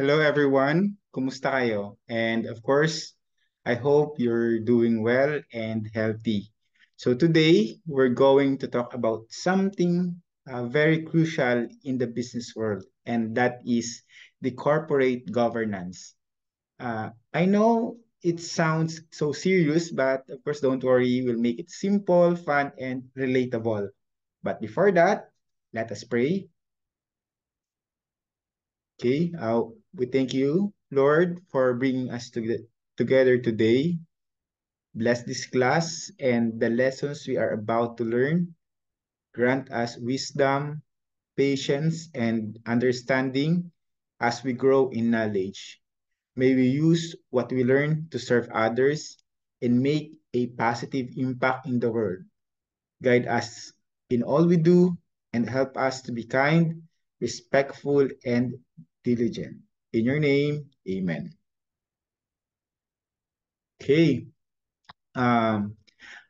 Hello everyone, kumusta kayo? And of course, I hope you're doing well and healthy. So today, we're going to talk about something very crucial in the business world, and that is the corporate governance. I know it sounds so serious, but of course, don't worry, we'll make it simple, fun, and relatable. But before that, let us pray. Okay, we thank you, Lord, for bringing us together today. Bless this class and the lessons we are about to learn. Grant us wisdom, patience, and understanding as we grow in knowledge. May we use what we learn to serve others and make a positive impact in the world. Guide us in all we do and help us to be kind, respectful, and diligent. In your name, amen. Okay. Um,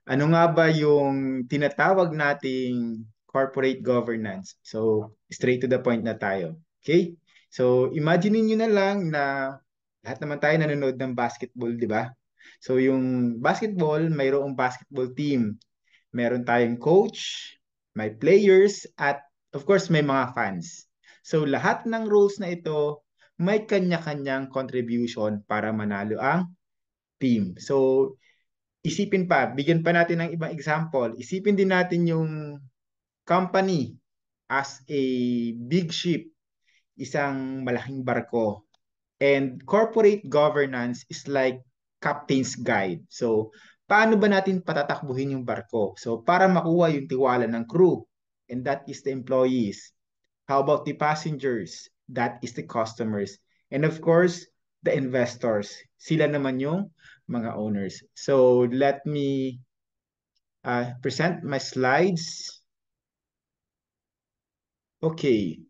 ano nga ba yung tinatawag nating corporate governance? So, straight to the point na tayo. Okay? So, imagine niyo na lang na lahat naman tayo nanonood ng basketball, di ba? So, yung basketball, mayroong basketball team. Meron tayong coach, may players, at of course, may mga fans. So, lahat ng rules na ito, may kanya-kanyang contribution para manalo ang team. So, isipin pa, bigyan pa natin ng ibang example. Isipin din natin yung company as a big ship, isang malaking barko. And corporate governance is like captain's guide. So, paano ba natin patatakbuhin yung barko? So, para makuha yung tiwala ng crew, and that is the employees. How about the passengers? That is the customers. And of course, the investors. Sila naman yung mga owners. So, let me present my slides. Okay.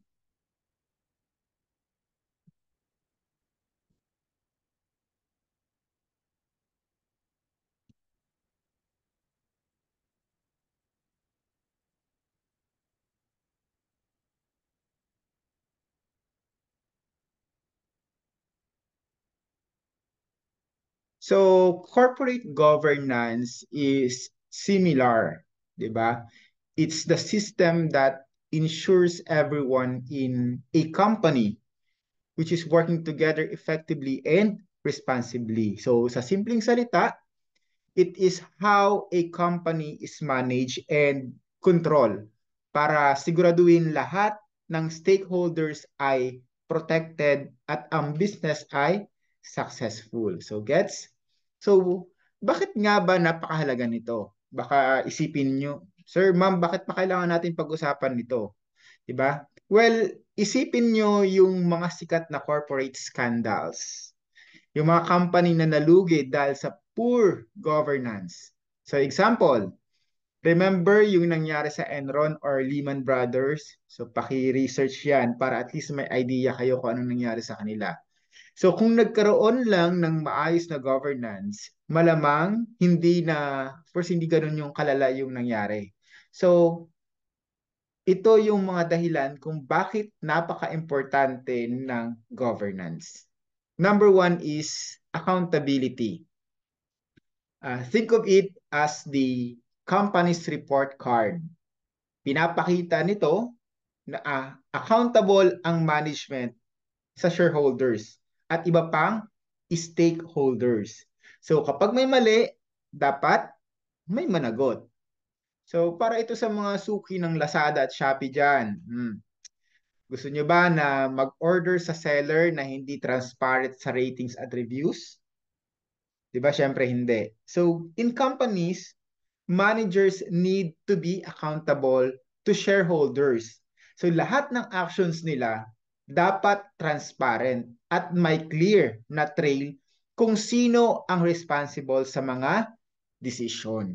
So, corporate governance is similar, 'di ba? It's the system that ensures everyone in a company which is working together effectively and responsibly. So, sa simpleng salita, it is how a company is managed and control para siguraduhin lahat ng stakeholders ay protected at ang business ay successful. So gets? So bakit nga ba napakahalaga nito? Baka isipin nyo, Sir, Ma'am, bakit pa kailangan natin pag-usapan nito? 'Di ba? Well, isipin nyo yung mga sikat na corporate scandals, yung mga company na nalugi dahil sa poor governance. So example, remember yung nangyari sa Enron or Lehman Brothers? So paki-research yan para at least may idea kayo kung anong nangyari sa kanila. So kung nagkaroon lang ng maayos na governance, malamang hindi ganun yung kalala yung nangyari. So ito yung mga dahilan kung bakit napaka-importante ng governance. Number one is accountability. Think of it as the company's report card. Pinapakita nito na accountable ang management sa shareholders at iba pang stakeholders. So kapag may mali, dapat may managot. So para ito sa mga suki ng Lazada at Shopee dyan. Gusto nyo ba na mag-order sa seller na hindi transparent sa ratings at reviews? 'Di ba? Syempre hindi. So, in companies, managers need to be accountable to shareholders. So, lahat ng actions nila dapat transparent at may clear na trail kung sino ang responsible sa mga decision.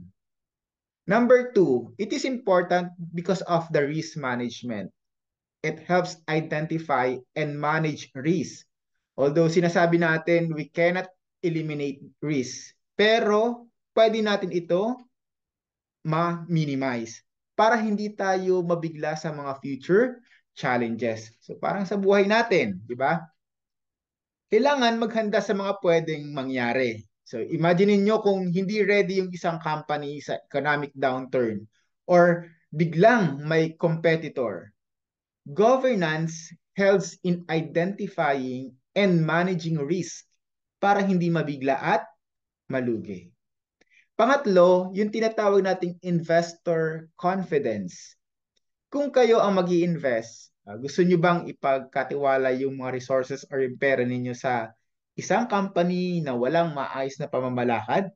Number two, it is important because of the risk management. It helps identify and manage risk. Although sinasabi natin we cannot eliminate risk, pero pwede natin ito ma-minimize para hindi tayo mabigla sa mga future challenges. So parang sa buhay natin, di ba? kailangan maghanda sa mga pwedeng mangyari. So imagine niyo kung hindi ready yung isang company sa economic downturn or biglang may competitor. Governance helps in identifying and managing risk para hindi mabigla at malugi. Pangatlo, yung tinatawag nating investor confidence. Kung kayo ang mag invest gusto nyo bang ipagkatiwala yung mga resources or yung pera ninyo sa isang company na walang maayos na pamamalakad?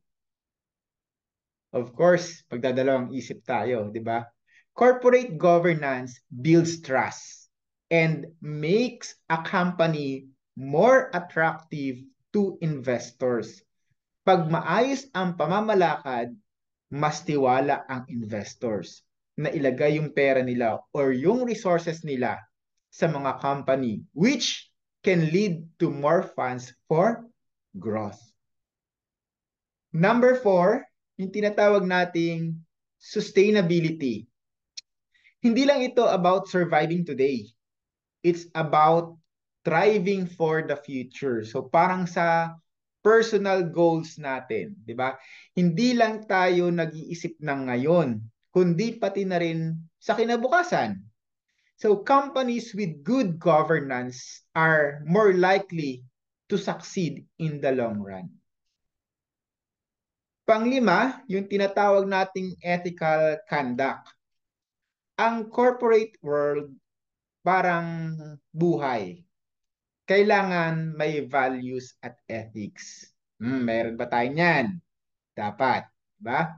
Of course, pagdadalawang isip tayo, di ba? Corporate governance builds trust and makes a company more attractive to investors. Pag maayos ang pamamalakad, mas tiwala ang investors na ilagay yung pera nila or yung resources nila sa mga company which can lead to more funds for growth. Number 4, yung tinatawag nating sustainability. Hindi lang ito about surviving today. It's about thriving for the future. So parang sa personal goals natin, 'di ba? Hindi lang tayo nag-iisip ng ngayon, kundi pati na rin sa kinabukasan. So companies with good governance are more likely to succeed in the long run. Panglima, yung tinatawag nating ethical conduct. Ang corporate world parang buhay. Kailangan may values at ethics. Meron ba tayo niyan? Dapat. Diba?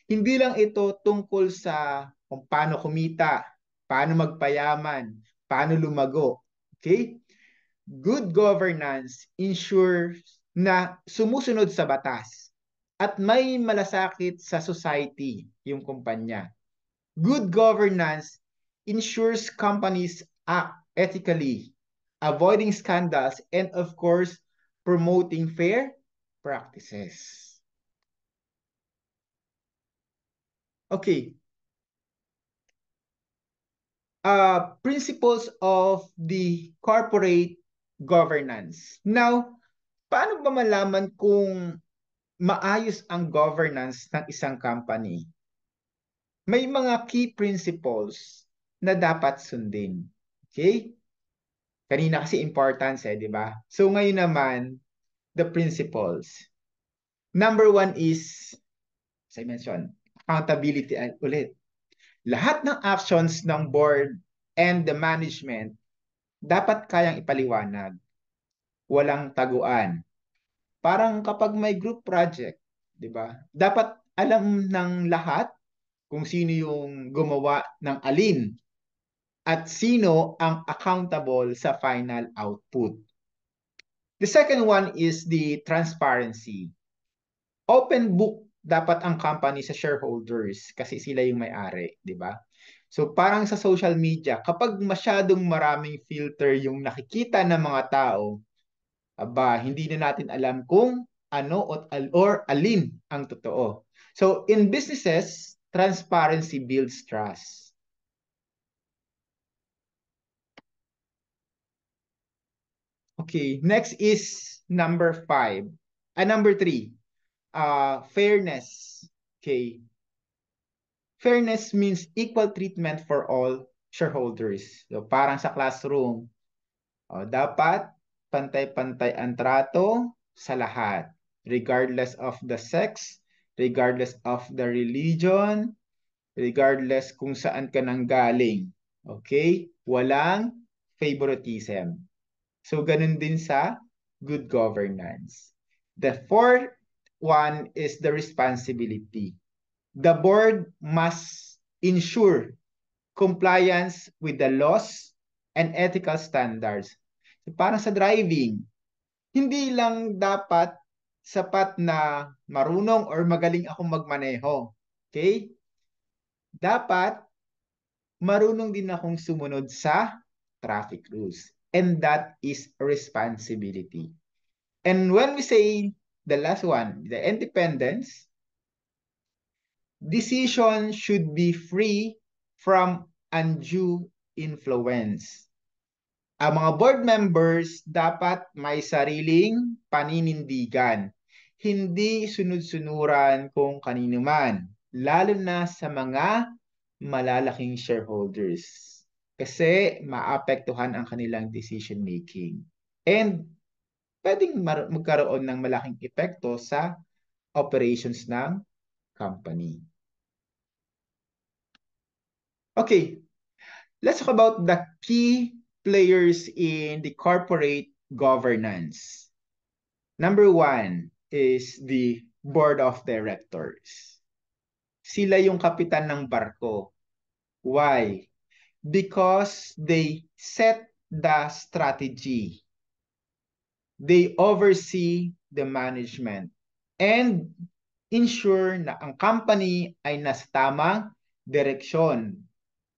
Hindi lang ito tungkol sa kung paano kumita, paano magpayaman, paano lumago. Okay? Good governance ensures na sumusunod sa batas at may malasakit sa society yung kumpanya. Good governance ensures companies act ethically, avoiding scandals, and of course, promoting fair practices. Okay. Principles of the corporate governance. Now, paano ba malaman kung maayos ang governance ng isang company? May mga key principles na dapat sundin. Okay? Kanina kasi importance di ba? So ngayon naman, the principles. Number 1 is, as I mentioned, accountability ulit. Lahat ng actions ng board and the management dapat kayang ipaliwanag. Walang taguan. Parang kapag may group project, di ba? Dapat alam ng lahat kung sino yung gumawa ng alin at sino ang accountable sa final output. The second one is the transparency. Open book dapat ang company sa shareholders kasi sila yung may-ari, di ba? So parang sa social media, kapag masyadong maraming filter yung nakikita ng mga tao, aba, hindi na natin alam kung ano or alin ang totoo. So in businesses, transparency builds trust. Okay, next is number 5. Number 3, fairness. Okay. Fairness means equal treatment for all shareholders. So, parang sa classroom, dapat pantay-pantay ang trato sa lahat, regardless of the sex, regardless of the religion, regardless kung saan ka nanggaling. Okay? Walang favoritism. So, ganun din sa good governance. The fourth one is the responsibility. The board must ensure compliance with the laws and ethical standards. So, parang sa driving, hindi lang dapat sapat na marunong or magaling akong magmaneho. Okay? Dapat marunong din akong sumunod sa traffic rules. And that is responsibility. And when we say the last one, the independence, decision should be free from undue influence. Ang mga board members dapat may sariling paninindigan. Hindi sunod-sunuran kung kanino man, lalo na sa mga malalaking shareholders. Kasi maapektuhan ang kanilang decision making. And pwedeng magkaroon ng malaking epekto sa operations ng company. Okay, let's talk about the key players in the corporate governance. Number one is the board of directors. Sila yung kapitan ng barko. Why? Because they set the strategy. They oversee the management and ensure na ang company ay nasa tamang direksyon.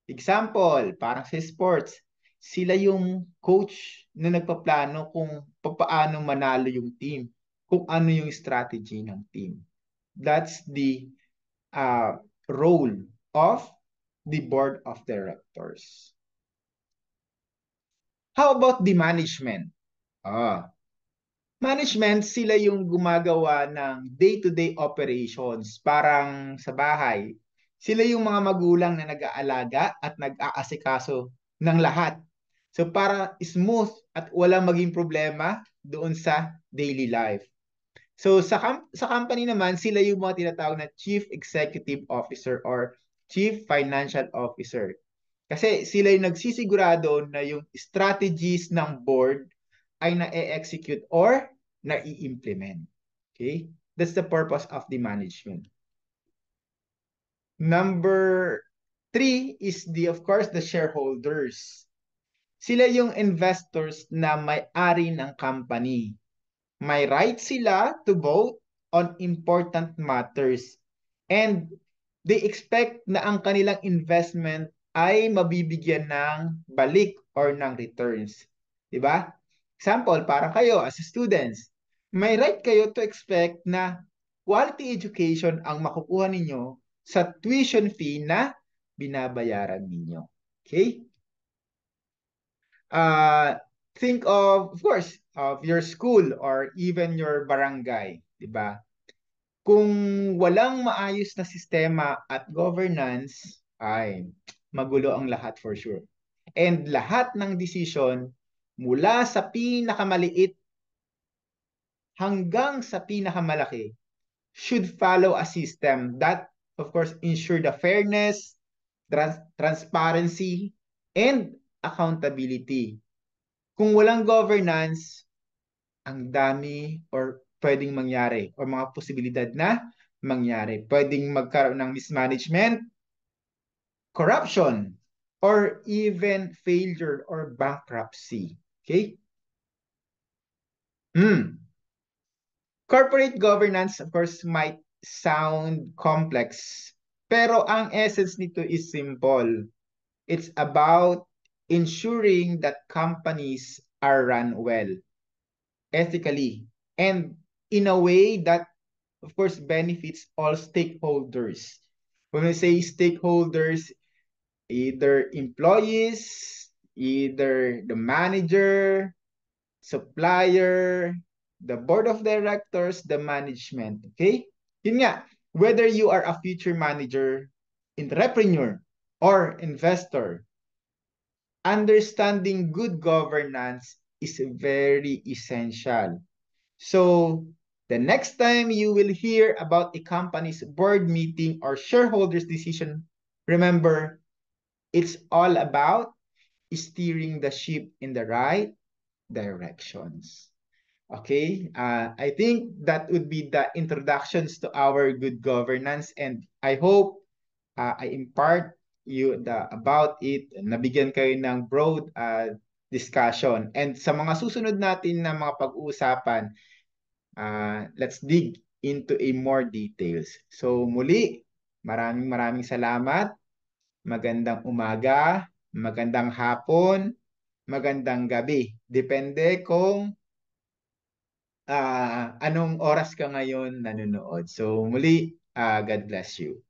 Example, parang sa sports, sila yung coach na nagpaplano kung paano manalo yung team, kung ano yung strategy ng team. That's the role of the board of directors. How about the management? Management, sila yung gumagawa ng day-to-day operations, parang sa bahay. Sila yung mga magulang na nag-aalaga at nag-aasikaso ng lahat. So para smooth at walang maging problema doon sa daily life. So sa company naman, sila yung mga tinatawag na Chief Executive Officer or Chief Financial Officer. Kasi sila yung nagsisigurado na yung strategies ng board ay na-execute or na-i-implement. Okay? That's the purpose of the management. Number three is of course, the shareholders. Sila yung investors na may-ari ng company. May right sila to vote on important matters. And they expect na ang kanilang investment ay mabibigyan ng balik or ng returns. Diba? Example, parang kayo as students, may right kayo to expect na quality education ang makukuha ninyo sa tuition fee na binabayaran ninyo. Okay? Think of course, of your school or even your barangay, di ba? Kung walang maayos na sistema at governance, ay magulo ang lahat for sure. And lahat ng decision mula sa pinakamaliit hanggang sa pinakamalaki should follow a system that of course ensure the fairness, transparency, and accountability. Kung walang governance, ang dami or pwedeng mangyari or mga posibilidad na mangyari. Pwedeng magkaroon ng mismanagement, corruption, or even failure or bankruptcy. Okay? Corporate governance, of course, might sound complex, pero ang essence nito is simple. It's about ensuring that companies are run well, ethically, and in a way that, of course, benefits all stakeholders. When we say stakeholders, either employees, either the manager, supplier, the board of directors, the management. Okay? Yun nga, whether you are a future manager, entrepreneur, or investor, understanding good governance is very essential. So, the next time you will hear about a company's board meeting or shareholders decision, remember, it's all about steering the ship in the right directions. Okay, I think that would be the introductions to our good governance, and I hope I impart you about it, nabigyan kayo ng broad discussion. And sa mga susunod natin na mga pag-uusapan, let's dig into a more details. So muli, maraming salamat. Magandang umaga, magandang hapon, magandang gabi. Depende kung anong oras ka ngayon nanonood. So muli, God bless you.